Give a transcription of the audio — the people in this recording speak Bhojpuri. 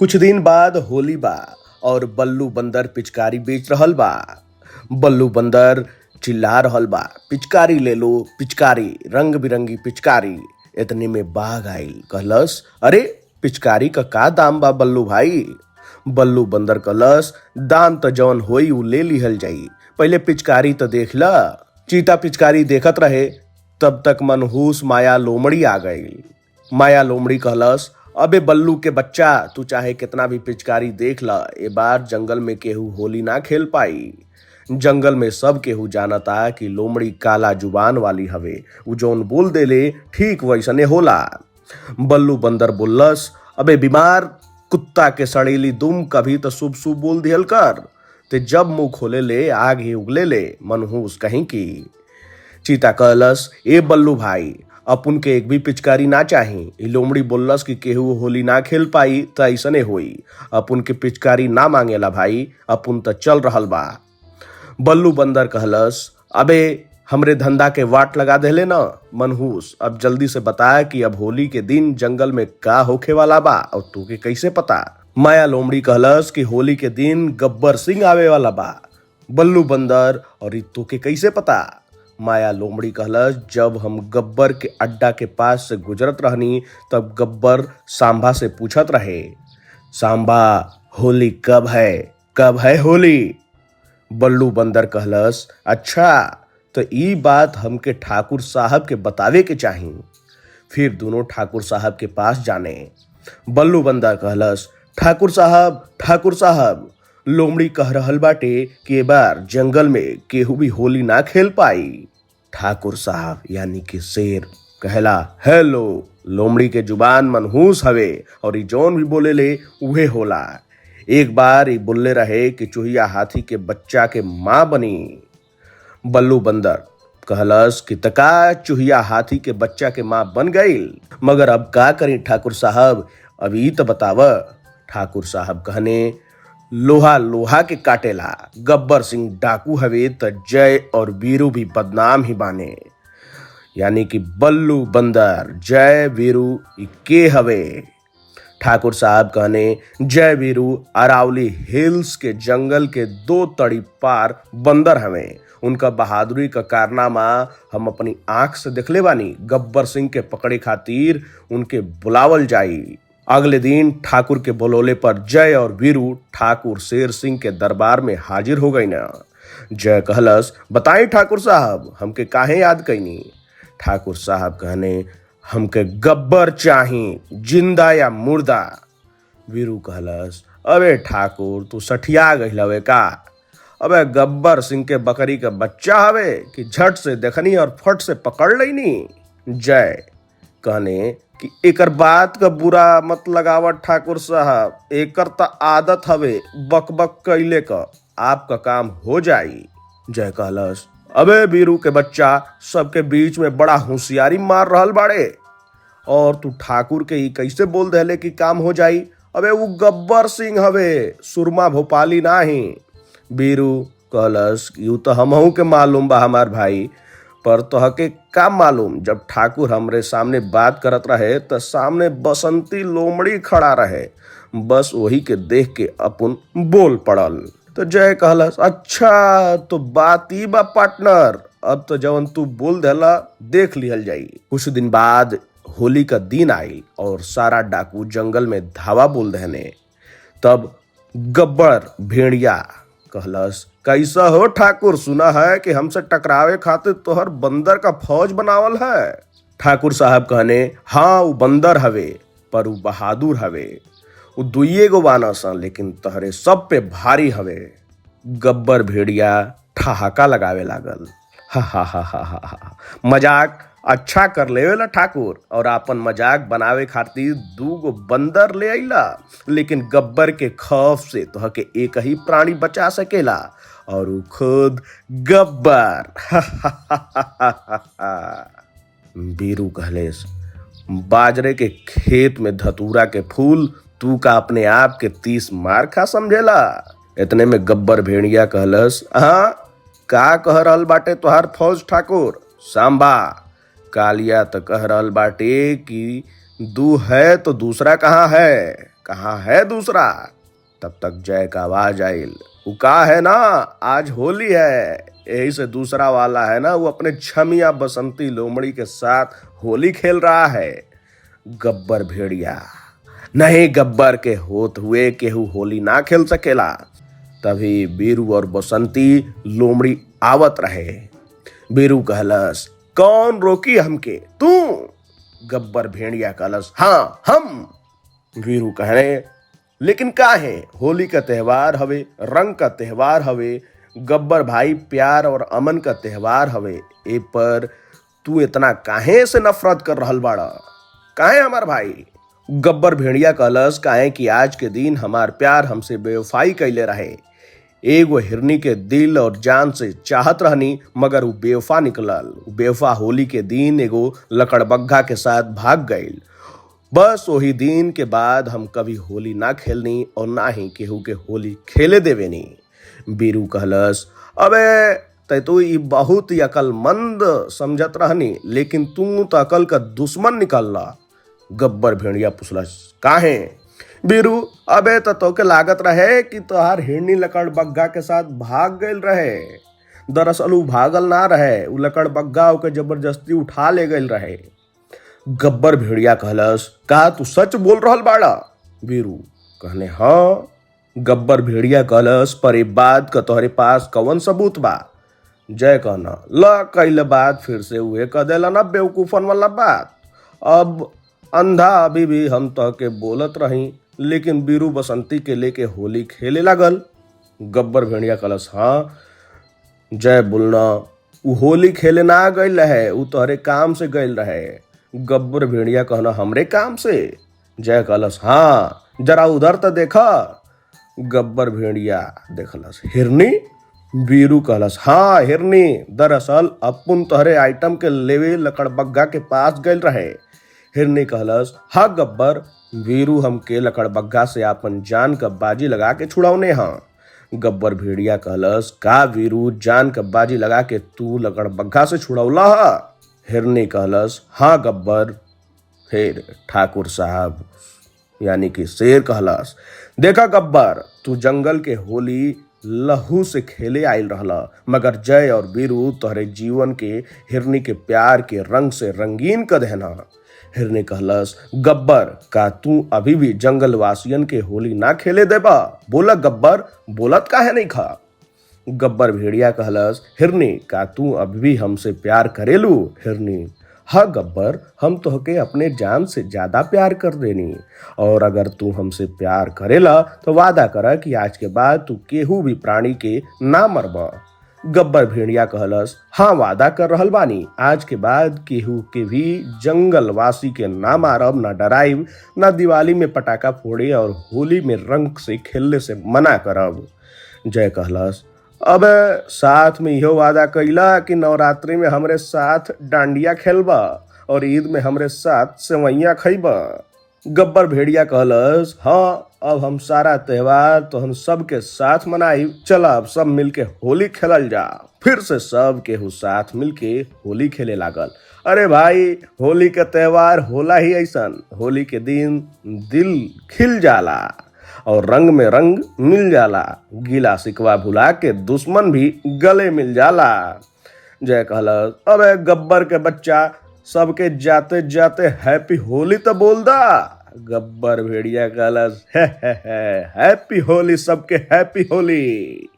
कुछ दिन बाद होली बा और बल्लू बंदर पिचकारी बेच रहल बा। बल्लू बंदर चिल्ला रहल बा, पिचकारी ले लो पिचकारी, रंग बिरंगी पिचकारी। इतने में बाघ आइल, कहलस, अरे पिचकारी का दाम बा बल्लू भाई? बल्लू बंदर कहलस, दाम त जौन होई उ ले लिहल जाई, पहले पिचकारी त देख ला। चीता पिचकारी देखत रहे, तब तक मनहूस माया लोमड़ी आ गई। माया लोमड़ी कहलस, अबे बल्लू के बच्चा, तू चाहे कितना भी पिचकारी देख ला, ए बार जंगल में केहू होली ना खेल पाई। जंगल में सब केहू जानता कि लोमड़ी काला जुबान वाली हवे, उ जौन बोल देले ठीक वैसने होला। बल्लू बंदर बोलस, अबे बीमार कुत्ता के सड़ेली दुम, कभी तो शुभ शुभ बोल दियल कर, ते जब मुंह खोले ले आग ही उगले ले, मनहूस कहीं की। चीता कहलस, ए बल्लू भाई, अपुन के एक भी पिचकारी ना चाही। लोमड़ी बोललस कि केहू होली ना खेल पाई त ऐसने होई, अपुन के पिचकारी ना मांगेला भाई, अपुन त चल रहल बा। बल्लू बंदर कहलस, अबे हमरे धंधा के वाट लगा देले न मनहूस, अब जल्दी से बता कि अब होली के दिन जंगल में का होखे वाला बा और तूके कैसे पता? माया लोमड़ी कहलस कि होली के दिन गब्बर सिंह आवे वाला बा। बल्लू बंदर, और ई तोके कैसे पता? माया लोमड़ी कहलस, जब हम गब्बर के अड्डा के पास से गुजरत रहनी तब गब्बर सांबा से पूछत रहे, सांबा होली कब है होली? बल्लू बंदर कहलस, अच्छा तो ई बात हमके ठाकुर साहब के बतावे के चाही। फिर दोनों ठाकुर साहब के पास जाने। बल्लू बंदर कहलस, ठाकुर साहब, लोमड़ी कह रहल बाटे कि ए बार जंगल में केहू भी होली ना खेल पाई। ठाकुर साहब यानी कि शेर कहला, हेलो। लोमड़ी के जुबान मनहूस हवे और ई जौन भी बोले ले उहे होला। एक बार ई बोले रहे कि चूहिया हाथी के बच्चा के माँ बनी। बल्लू बंदर कहलस कि तका चूहिया हाथी के बच्चा के माँ बन गई, मगर अब का करी ठाकुर साहब, अभी तो बताव। ठाकुर साहब कहने, लोहा लोहा के काटेला, गब्बर सिंह डाकू हवे त जय और वीरू भी बदनाम ही बाने। यानी कि बल्लू बंदर, जय वीरू के हवे? ठाकुर साहब कहने, जय वीरू अरावली हिल्स के जंगल के 2 तड़ी पार बंदर हवे, उनका बहादुरी का कारनामा हम अपनी आंख से देखले बानी। गब्बर सिंह के पकड़े खातिर उनके बुलावल जाई। अगले दिन ठाकुर के बुलौले पर जय और वीरू ठाकुर शेर सिंह के दरबार में हाजिर हो गई ना। जय कहलस, बताई ठाकुर साहब, हमके काहे याद कैनी? ठाकुर साहब कहने, हमके गब्बर चाही, जिंदा या मुर्दा? वीरू कहलस, अबे ठाकुर, तू सठिया गइल हवे का? अबे गब्बर सिंह के बकरी का बच्चा हवे कि झट से देखनी और फट से पकड़ लेनी? जय कहने कि एकर बात का बुरा मत लगावत ठाकुर साहब, एकर त आदत हवे बक बक कैले का, आपका काम हो जाई। जय कहलस, अबे वीरू के बच्चा, सबके बीच में बड़ा होशियारी मार रहल बाड़े, और तू ठाकुर के ही कैसे बोल देले कि काम हो जाई? अबे वो गब्बर सिंह हवे, सुरमा भोपाली नाही। वीरू कहलस, यू तो हमहू के मालूम बा हमार भाई, पर तोहके का मालूम, जब ठाकुर हमरे सामने बात करत रहे त सामने बसंती लोमड़ी खड़ा रहे, बस वही के देख के अपन बोल पड़ल। तो जय कहलस, अच्छा तो बात ई बा पार्टनर, अब तो जवन तू बोल देला देख लिहल जाई। कुछ दिन बाद होली का दिन आई और सारा डाकू जंगल में धावा बोल देने। तब गब्बर भेड़िया कहलस, कैसा हो ठाकुर, सुना है कि हमसे टकरावे खातिर तोहर बंदर का फौज बनावल है? ठाकुर साहब कहने, हाँ वो बंदर हवे, पर वो बहादुर हवे, वो 2 गो बानसन, लेकिन तहरे सब पे भारी हवे। गब्बर भेड़िया ठहाका लगावे लागल, हा हा हा हा हा हा, मजाक अच्छा कर लेवेला ठाकुर, और आपन मजाक बनावे खातिर 2 गो बंदर ले आइला, लेकिन गब्बर के खौफ से तोहके एक ही प्राणी बचा सकेला, और वो खुद गब्बर। वीरू कहलेस, बाजरे के खेत में धतूरा के फूल, तू का अपने आप के 30 मार खा समझेला? इतने में गब्बर भेड़िया कहलस, हाँ का कह रहल बाटे तोहार फौज ठाकुर? सांबा कालिया तो कह रहल बाटे कि 2 है तो दूसरा कहाँ है? कहाँ है दूसरा? तब तक जय का आवाज आयल, वो का है ना, आज होली है, यही से दूसरा वाला है ना, वो अपने छमिया बसंती लोमड़ी के साथ होली खेल रहा है। गब्बर भेड़िया, नहीं गब्बर के होत हुए केहू होली ना खेल सकेला। तभी बीरू और बसंती लोमड़ी आवत रहे। बीरू कहलस, कौन रोकी हमके? तू। गब्बर भेड़िया कहलस, हाँ हम। वीरू कहने, लेकिन का है, होली का त्योहार हवे, रंग का त्योहार हवे, गब्बर भाई प्यार और अमन का त्योहार हवे, ए पर तू इतना काहे से नफरत कर रहल बाड़ा? काहे हमार भाई? गब्बर भेड़िया कहलस, काहे कि आज के दिन हमार प्यार हमसे बेवफाई कैले रहे। एगो हिरनी के दिल और जान से चाहत रहनी, मगर वो बेवफा निकलल। बेवफा होली के दिन एगो लकड़बग्घा के साथ भाग गईल। बस वही दिन के बाद हम कभी होली ना खेलनी और ना ही केहू के होली खेले देवेनी। बीरू कहलस, अबे तै तो ई बहुत ही अकलमंद समझत रहनी, लेकिन तू तो अकल का दुश्मन निकलला। गब्बर भेड़िया पूछलस, काहे? बीरू, अबे तो के लागत रहे कि तोहार हिरनी लकड़बग्घा के साथ भाग गईल रहे। दरअसल ऊ भागल ना रहे, ऊ लकड़बग्घा ओके जबरदस्ती उठा ले गईल रहे। गब्बर भेड़िया कहलस, का तू सच बोल रहल बाड़ा? बीरू कहने, हाँ। गब्बर भेड़िया कहलस, पर ए बात का तोहरे पास कौन सबूत बा? जय कहना, ला कईल बात फिर से उहे कह देला ना, बेवकूफन वाला बात। अब अंधा अभी भी हम तो के बोलत रही, लेकिन बीरू बसंती के लेके होली खेले लागल। गब्बर भेड़िया कहलस, हाँ। जय बोलना, ऊ होली खेले ना गईल रहे, ऊ तोहरे काम से गईल रहे। गब्बर भेड़िया कहना, हमरे काम से? जय कहलस, हाँ, जरा उधर तो देखा। गब्बर भेड़िया देखलस, हिरनी? बीरू कहलस, हाँ हिरनी, दरअसल अपुन तोहरे आइटम के लेवे लकड़बग्घा के पास गईल रहे। हिरनी कहलस, हाँ गब्बर, वीरू हमके लकड़बग्घा से आपन जान का बाजी लगा के छुड़ावने हाँ। गब्बर भेड़िया कहलस, का वीरू, जान का बाजी लगा के तू लकड़बग्घा से छुड़ौला हा? हिरनी कहलस, हाँ गब्बर। फिर ठाकुर साहब यानी कि शेर कहलस, देखा गब्बर, तू जंगल के होली लहू से खेले आयल रहला, मगर जय और वीरू तोहरे जीवन के हिरनी के प्यार के रंग से रंगीन कर देना। हिरनी कहलस, गब्बर, का तू अभी भी जंगल वासियन के होली ना खेले देबा? बोला गब्बर, बोलत काहे नहीं खा? गब्बर भेड़िया कहलस, हिरनी, का तू अभी भी हमसे प्यार करेलू? हिरनी, हाँ गब्बर, हम तोहके अपने जान से ज्यादा प्यार कर देनी, और अगर तू हमसे प्यार करेला तो वादा करा कि आज के बाद तू केहू भी प्राणी के ना मरबा। गब्बर भेड़िया कहलस, हाँ वादा कर रहल बानी, आज के बाद केहू के भी जंगल वासी के ना मारब, ना डराइब, ना दिवाली में पटाखा फोड़े और होली में रंग से खेलने से मना करब। जय कहलस, अब साथ में इहो वादा कइला कि नवरात्रि में हमरे साथ डांडिया खेलबा और ईद में हमरे साथ सेवैया खइबा। गब्बर भेड़िया कहलस, हाँ, अब हम सारा त्योहार तो हम सब के साथ मनाई, चला अब सब मिलके होली खेलल जा। फिर से सब केहू साथ मिलके होली खेले लागल। अरे भाई, होली का त्योहार होला ही ऐसन, होली के दिन दिल खिल जाला और रंग में रंग मिल जाला, गिला शिकवा भुला के दुश्मन भी गले मिल जाला। जय कहलस, अबे गब्बर के बच्चा, सबके जाते जाते हैप्पी होली तो बोल दा। गब्बर भेड़िया कहलस, हैप्पी होली, सबके हैप्पी होली।